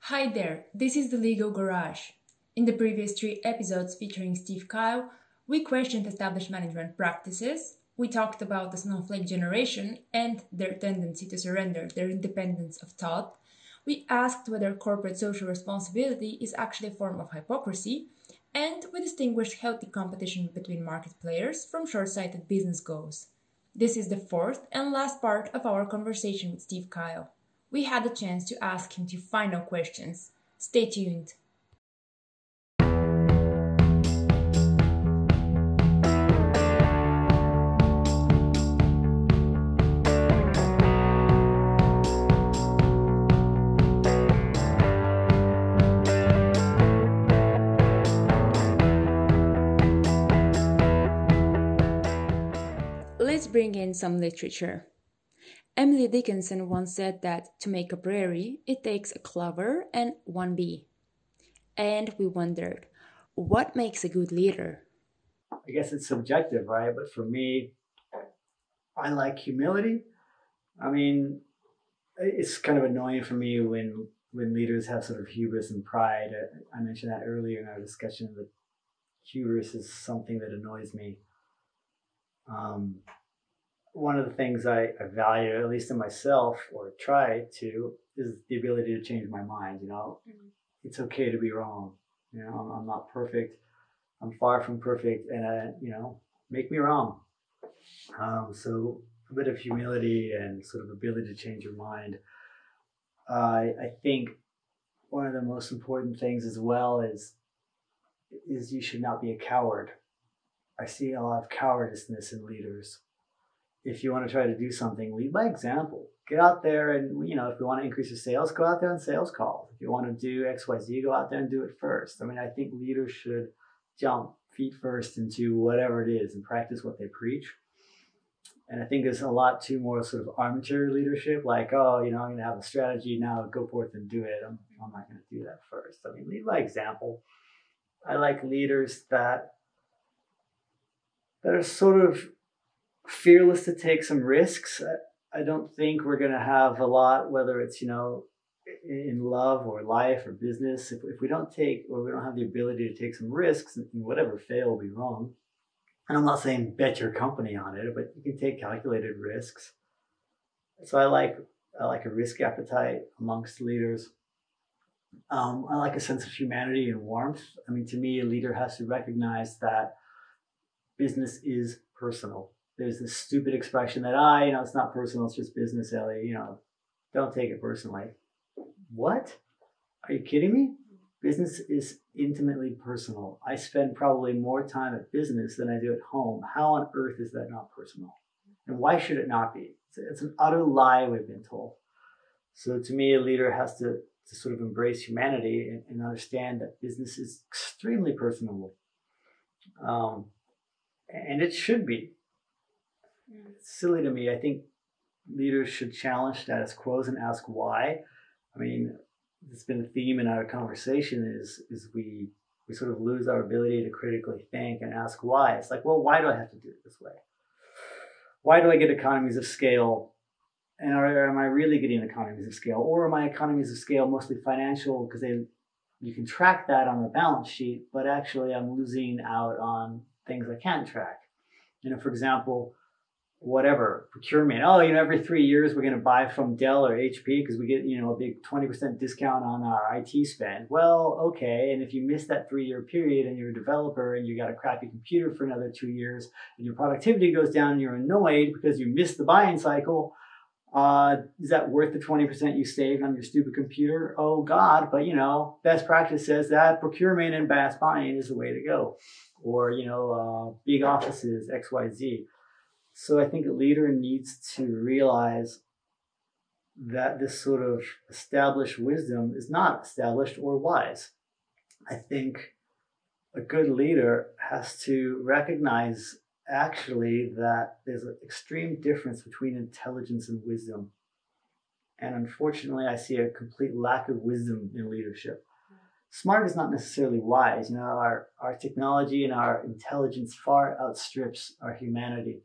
Hi there, this is the Legal Garage. In the previous 3 episodes featuring Steve Keil, we questioned established management practices, we talked about the snowflake generation and their tendency to surrender their independence of thought, we asked whether corporate social responsibility is actually a form of hypocrisy, and we distinguished healthy competition between market players from short-sighted business goals. This is the fourth and last part of our conversation with Steve Keil. We had the chance to ask him 2 final questions. Stay tuned. Let's bring in some literature. Emily Dickinson once said that to make a prairie, it takes a clover and 1 bee. And we wondered, what makes a good leader? I guess it's subjective, right? But for me, I like humility. I mean, it's kind of annoying for me when leaders have sort of hubris and pride. I mentioned that earlier in our discussion that hubris is something that annoys me. One of the things I value, at least in myself, or try to, is the ability to change my mind. It's okay to be wrong. I'm not perfect. I'm far from perfect, and make me wrong. So a bit of humility and sort of ability to change your mind. I think one of the most important things as well is you should not be a coward. I see a lot of cowardice in leaders. If you want to try to do something, lead by example. Get out there and, if you want to increase your sales, go out there on sales calls. If you want to do X, Y, Z, go out there and do it first. I mean, I think leaders should jump feet first into whatever it is and practice what they preach. And I think there's a lot too more sort of armchair leadership, like, I'm going to have a strategy now, go forth and do it. I'm not going to do that first. I mean, lead by example. I like leaders that are sort of fearless to take some risks. I don't think we're going to have a lot, whether it's, in love or life or business. If we don't have the ability to take some risks, and whatever fail will be wrong. And I'm not saying bet your company on it, but you can take calculated risks. So I like a risk appetite amongst leaders. I like a sense of humanity and warmth. I mean, to me, a leader has to recognize that business is personal. There's this stupid expression that, it's not personal, it's just business, Ellie. Don't take it personally. What? Are you kidding me? Business is intimately personal. I spend probably more time at business than I do at home. How on earth is that not personal? And why should it not be? It's an utter lie we've been told. So to me, a leader has to sort of embrace humanity and understand that business is extremely personal. And it should be. It's silly to me. I think leaders should challenge status quos and ask why. I mean, it's been a theme in our conversation is we sort of lose our ability to critically think and ask why. It's like, well, why do I have to do it this way? Why do I get economies of scale? And am I really getting economies of scale? Or are my economies of scale mostly financial because you can track that on the balance sheet, but actually I'm losing out on things I can't track. For example, whatever, procurement. Every 3 years we're going to buy from Dell or HP because we get, a big 20% discount on our IT spend. Well, okay. And if you miss that 3-year period and you're a developer and you got a crappy computer for another 2 years and your productivity goes down and you're annoyed because you missed the buying cycle, is that worth the 20% you saved on your stupid computer? Oh God, but best practice says that procurement and mass buying is the way to go. Or, big offices, X, Y, Z. So I think a leader needs to realize that this sort of established wisdom is not established or wise. I think a good leader has to recognize actually that there's an extreme difference between intelligence and wisdom. And unfortunately, I see a complete lack of wisdom in leadership. Smart is not necessarily wise. Our technology and our intelligence far outstrips our humanity.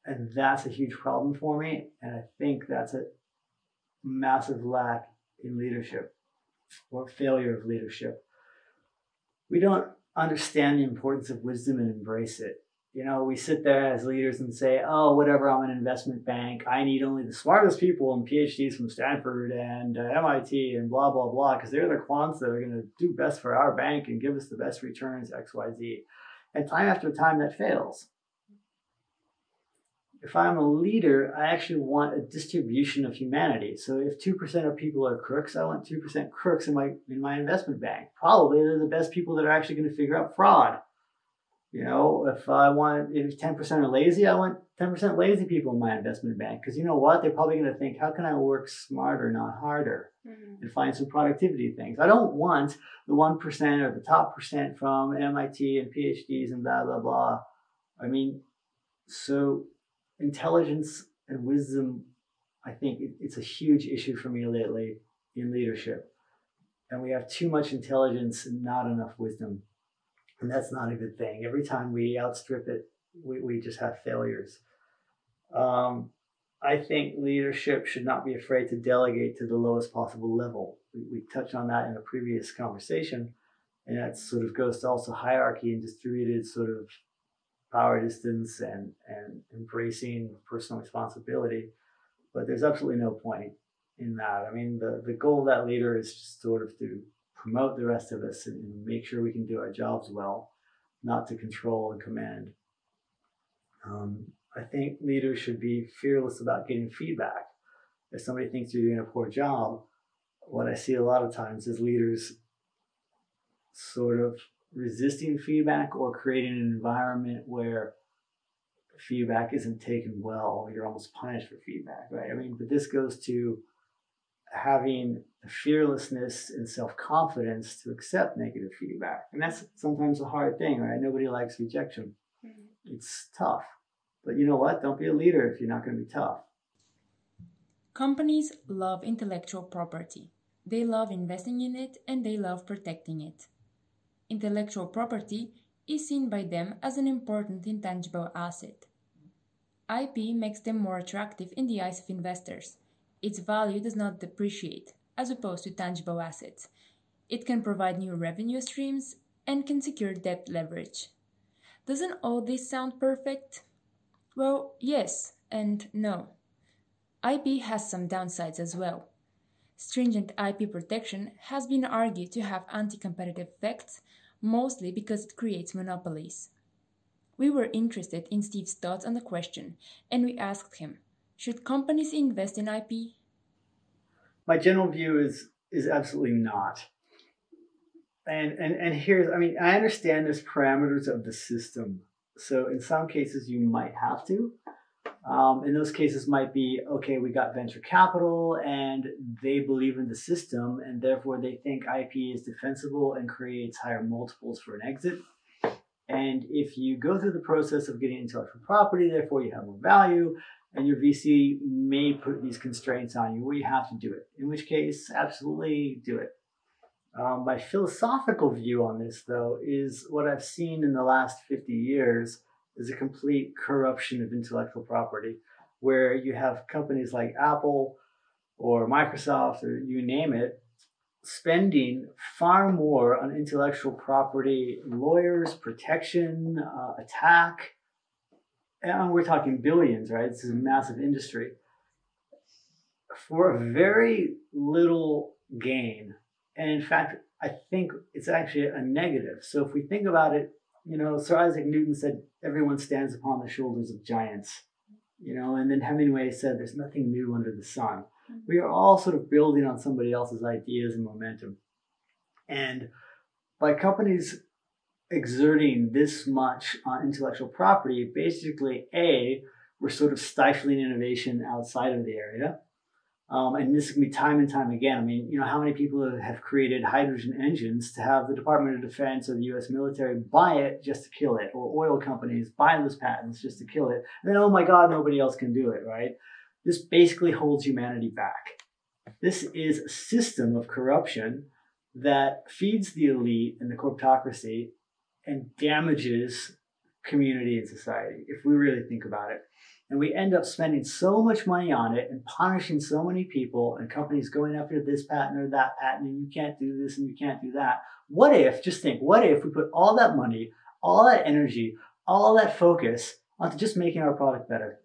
And that's a huge problem for me. And I think that's a massive lack in leadership. or failure of leadership. We don't understand the importance of wisdom and embrace it. You know, we sit there as leaders and say, oh, whatever, I'm an investment bank. I need only the smartest people and PhDs from Stanford and MIT and blah, blah, blah, because they're the quants that are going to do best for our bank and give us the best returns, X, Y, Z. And time after time, that fails. If I'm a leader, I actually want a distribution of humanity. So if 2% of people are crooks, I want 2% crooks in my investment bank. Probably they're the best people that are actually going to figure out fraud. You know, if 10% are lazy, I want 10% lazy people in my investment bank. Because you know what? They're probably going to think, how can I work smarter, not harder, and find some productivity things. I don't want the 1% or the top percent from MIT and PhDs and blah, blah, blah. I mean, so intelligence and wisdom, I think it's a huge issue for me lately in leadership. And we have too much intelligence and not enough wisdom. And that's not a good thing. Every time we outstrip it, we just have failures. I think leadership should not be afraid to delegate to the lowest possible level. We touched on that in a previous conversation. And that sort of goes to also hierarchy and distributed sort of power distance and embracing personal responsibility. But there's absolutely no point in that. I mean, the goal of that leader is just sort of to promote the rest of us and make sure we can do our jobs well, not to control and command. I think leaders should be fearless about getting feedback. If somebody thinks you're doing a poor job, what I see a lot of times is leaders sort of resisting feedback or creating an environment where feedback isn't taken well. You're almost punished for feedback, right? I mean, but this goes to having the fearlessness and self-confidence to accept negative feedback. And that's sometimes a hard thing, right? Nobody likes rejection. It's tough. But you know what? Don't be a leader if you're not going to be tough. Companies love intellectual property. They love investing in it and they love protecting it. Intellectual property is seen by them as an important intangible asset. IP makes them more attractive in the eyes of investors. Its value does not depreciate, as opposed to tangible assets. It can provide new revenue streams and can secure debt leverage. Doesn't all this sound perfect? Well, yes and no. IP has some downsides as well. Stringent IP protection has been argued to have anti-competitive effects, mostly because it creates monopolies. We were interested in Steve's thoughts on the question, and we asked him, should companies invest in IP? My general view is absolutely not. And here's, I mean, I understand there's parameters of the system. So in some cases you might have to. In those cases might be, okay, we got venture capital and they believe in the system and therefore they think IP is defensible and creates higher multiples for an exit. And if you go through the process of getting intellectual property, therefore you have more value, and your VC may put these constraints on you where you have to do it, in which case, absolutely do it. My philosophical view on this, though, is what I've seen in the last 50 years is a complete corruption of intellectual property, where you have companies like Apple or Microsoft or you name it, spending far more on intellectual property, lawyers, protection, attack, and we're talking billions, right? This is a massive industry, for a very little gain. And in fact, I think it's actually a negative. So if we think about it, you know, Sir Isaac Newton said, everyone stands upon the shoulders of giants, you know, and then Hemingway said, there's nothing new under the sun. We are all sort of building on somebody else's ideas and momentum. And by companies exerting this much on intellectual property, basically, we're sort of stifling innovation outside of the area. And this can be time and time again. I mean, you know, how many people have created hydrogen engines to have the Department of Defense or the US military buy it just to kill it, or oil companies buy those patents just to kill it. And then, oh my God, nobody else can do it, right? This basically holds humanity back. This is a system of corruption that feeds the elite and the corporatocracy and damages community and society, if we really think about it. And we end up spending so much money on it and punishing so many people and companies going after this patent or that patent and you can't do this and you can't do that. What if, just think, what if we put all that money, all that energy, all that focus onto just making our product better?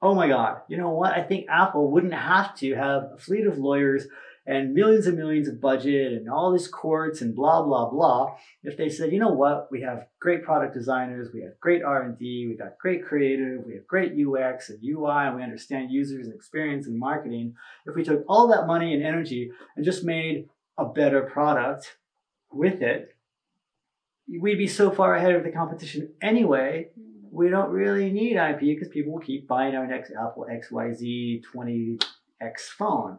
Oh my God, you know what? I think Apple wouldn't have to have a fleet of lawyers and millions of budget and all these courts and blah, blah, blah, if they said, you know what, we have great product designers, we have great R&D, we got great creative, we have great UX and UI, and we understand users and experience and marketing. If we took all that money and energy and just made a better product with it, we'd be so far ahead of the competition anyway. We don't really need IP because people will keep buying our next Apple XYZ 20X phone.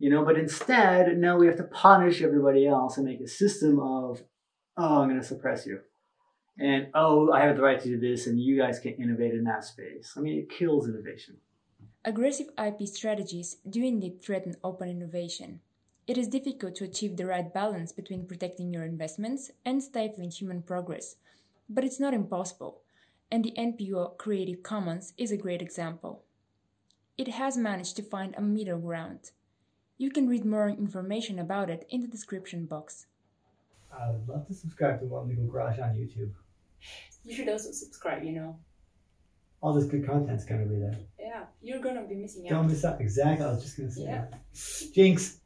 You know, but instead, no, we have to punish everybody else and make a system of, oh, I'm going to suppress you. And, oh, I have the right to do this and you guys can innovate in that space. I mean, it kills innovation. Aggressive IP strategies do indeed threaten open innovation. It is difficult to achieve the right balance between protecting your investments and stifling human progress. But it's not impossible, and the NPO Creative Commons is a great example. It has managed to find a middle ground. You can read more information about it in the description box. I would love to subscribe to One Legal Garage on YouTube. You should also subscribe, you know. All this good content's going to be there. Yeah, you're going to be missing out. Don't miss out. Exactly. I was just going to say that. Jinx.